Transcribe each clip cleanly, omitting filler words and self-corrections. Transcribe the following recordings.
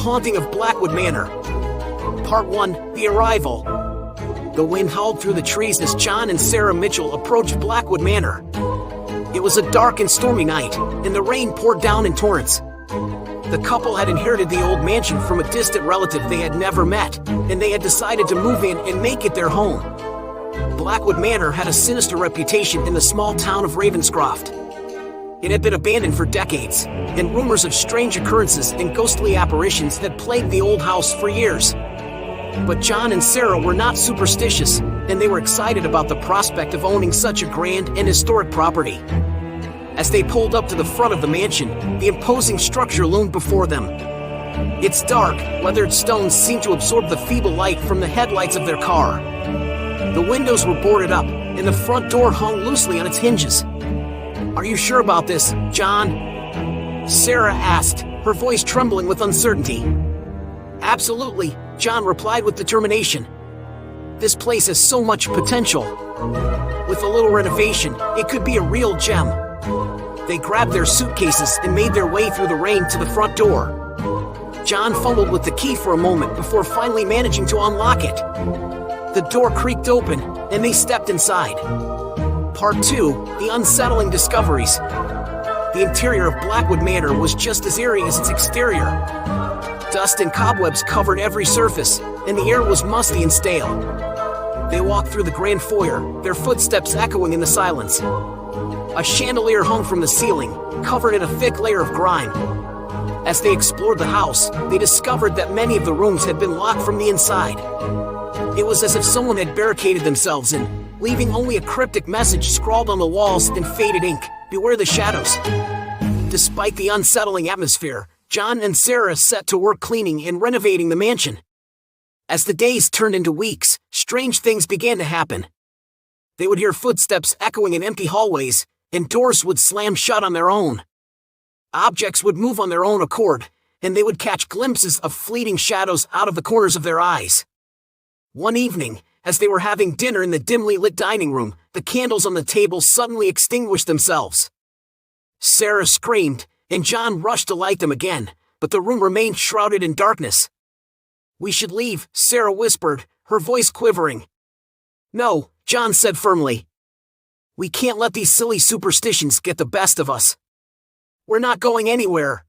Haunting of Blackwood Manor. Part 1, The Arrival. The wind howled through the trees as John and Sarah Mitchell approached Blackwood Manor. It was a dark and stormy night, and the rain poured down in torrents. The couple had inherited the old mansion from a distant relative they had never met, and they had decided to move in and make it their home. Blackwood Manor had a sinister reputation in the small town of Ravenscroft. It had been abandoned for decades, and rumors of strange occurrences and ghostly apparitions had plagued the old house for years. But John and Sarah were not superstitious, and they were excited about the prospect of owning such a grand and historic property. As they pulled up to the front of the mansion, the imposing structure loomed before them. Its dark, weathered stones seemed to absorb the feeble light from the headlights of their car. The windows were boarded up, and the front door hung loosely on its hinges. "Are you sure about this, John?" Sarah asked, her voice trembling with uncertainty. "Absolutely," John replied with determination. "This place has so much potential. With a little renovation, it could be a real gem." They grabbed their suitcases and made their way through the rain to the front door. John fumbled with the key for a moment before finally managing to unlock it. The door creaked open, and they stepped inside. Part 2, The Unsettling Discoveries. The interior of Blackwood Manor was just as eerie as its exterior. Dust and cobwebs covered every surface, and the air was musty and stale. They walked through the grand foyer, their footsteps echoing in the silence. A chandelier hung from the ceiling, covered in a thick layer of grime. As they explored the house, they discovered that many of the rooms had been locked from the inside. It was as if someone had barricaded themselves in, leaving only a cryptic message scrawled on the walls in faded ink: "Beware the shadows." Despite the unsettling atmosphere, John and Sarah set to work cleaning and renovating the mansion. As the days turned into weeks, strange things began to happen. They would hear footsteps echoing in empty hallways, and doors would slam shut on their own. Objects would move on their own accord, and they would catch glimpses of fleeting shadows out of the corners of their eyes. One evening, as they were having dinner in the dimly lit dining room, the candles on the table suddenly extinguished themselves. Sarah screamed, and John rushed to light them again, but the room remained shrouded in darkness. "We should leave," Sarah whispered, her voice quivering. "No," John said firmly. "We can't let these silly superstitions get the best of us. We're not going anywhere."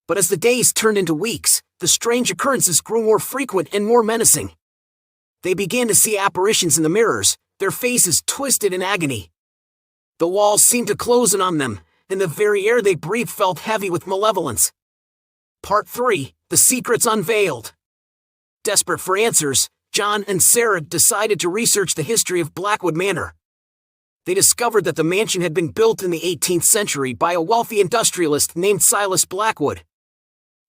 But as the days turned into weeks, the strange occurrences grew more frequent and more menacing. They began to see apparitions in the mirrors, their faces twisted in agony. The walls seemed to close in on them, and the very air they breathed felt heavy with malevolence. Part 3, The Secrets Unveiled. Desperate for answers, John and Sarah decided to research the history of Blackwood Manor. They discovered that the mansion had been built in the 18th century by a wealthy industrialist named Silas Blackwood.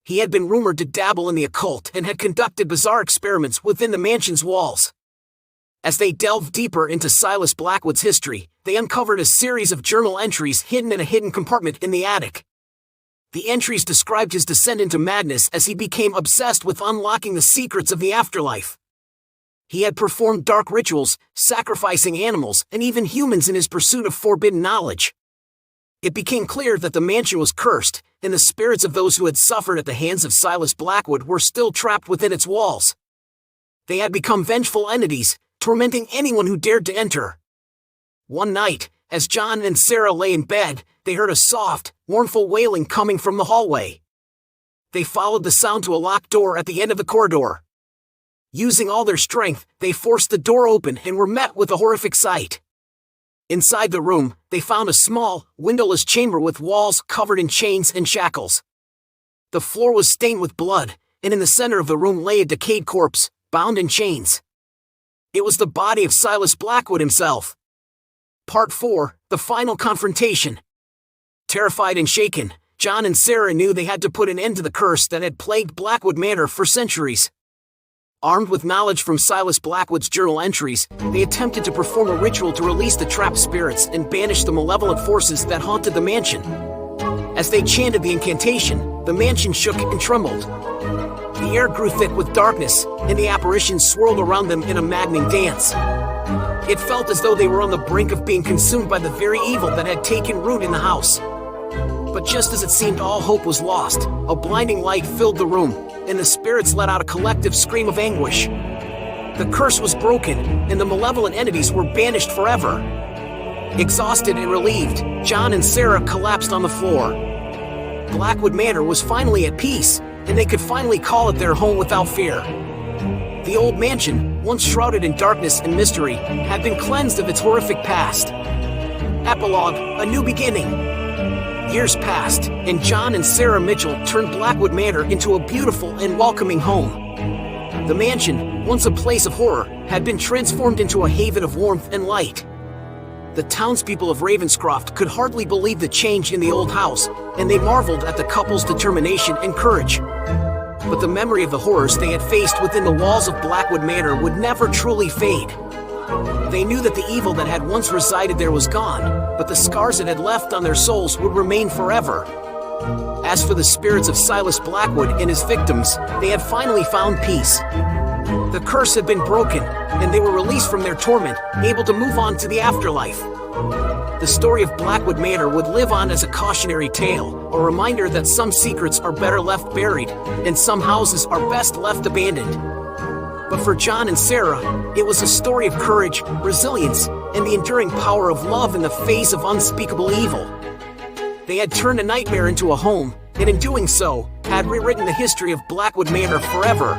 He had been rumored to dabble in the occult and had conducted bizarre experiments within the mansion's walls. As they delved deeper into Silas Blackwood's history, they uncovered a series of journal entries hidden in a hidden compartment in the attic. The entries described his descent into madness as he became obsessed with unlocking the secrets of the afterlife. He had performed dark rituals, sacrificing animals and even humans in his pursuit of forbidden knowledge. It became clear that the mansion was cursed, and the spirits of those who had suffered at the hands of Silas Blackwood were still trapped within its walls. They had become vengeful entities, tormenting anyone who dared to enter. One night, as John and Sarah lay in bed, they heard a soft, mournful wailing coming from the hallway. They followed the sound to a locked door at the end of the corridor. Using all their strength, they forced the door open and were met with a horrific sight. Inside the room, they found a small, windowless chamber with walls covered in chains and shackles. The floor was stained with blood, and in the center of the room lay a decayed corpse, bound in chains. It was the body of Silas Blackwood himself. Part 4, The Final Confrontation. Terrified and shaken, John and Sarah knew they had to put an end to the curse that had plagued Blackwood Manor for centuries. Armed with knowledge from Silas Blackwood's journal entries, they attempted to perform a ritual to release the trapped spirits and banish the malevolent forces that haunted the mansion. As they chanted the incantation, the mansion shook and trembled. The air grew thick with darkness, and the apparitions swirled around them in a maddening dance. It felt as though they were on the brink of being consumed by the very evil that had taken root in the house. But just as it seemed all hope was lost, a blinding light filled the room, and the spirits let out a collective scream of anguish. The curse was broken, and the malevolent entities were banished forever. Exhausted and relieved, John and Sarah collapsed on the floor. Blackwood Manor was finally at peace, and they could finally call it their home without fear. The old mansion, once shrouded in darkness and mystery, had been cleansed of its horrific past. Epilogue: A new beginning. Years passed, and John and Sarah Mitchell turned Blackwood Manor into a beautiful and welcoming home. The mansion, once a place of horror, had been transformed into a haven of warmth and light. The townspeople of Ravenscroft could hardly believe the change in the old house, and they marveled at the couple's determination and courage. But the memory of the horrors they had faced within the walls of Blackwood Manor would never truly fade. They knew that the evil that had once resided there was gone, but the scars it had left on their souls would remain forever. As for the spirits of Silas Blackwood and his victims, they had finally found peace. The curse had been broken, and they were released from their torment, able to move on to the afterlife. The story of Blackwood Manor would live on as a cautionary tale, a reminder that some secrets are better left buried, and some houses are best left abandoned. But for John and Sarah, it was a story of courage, resilience, and the enduring power of love in the face of unspeakable evil. They had turned a nightmare into a home, and in doing so, had rewritten the history of Blackwood Manor forever.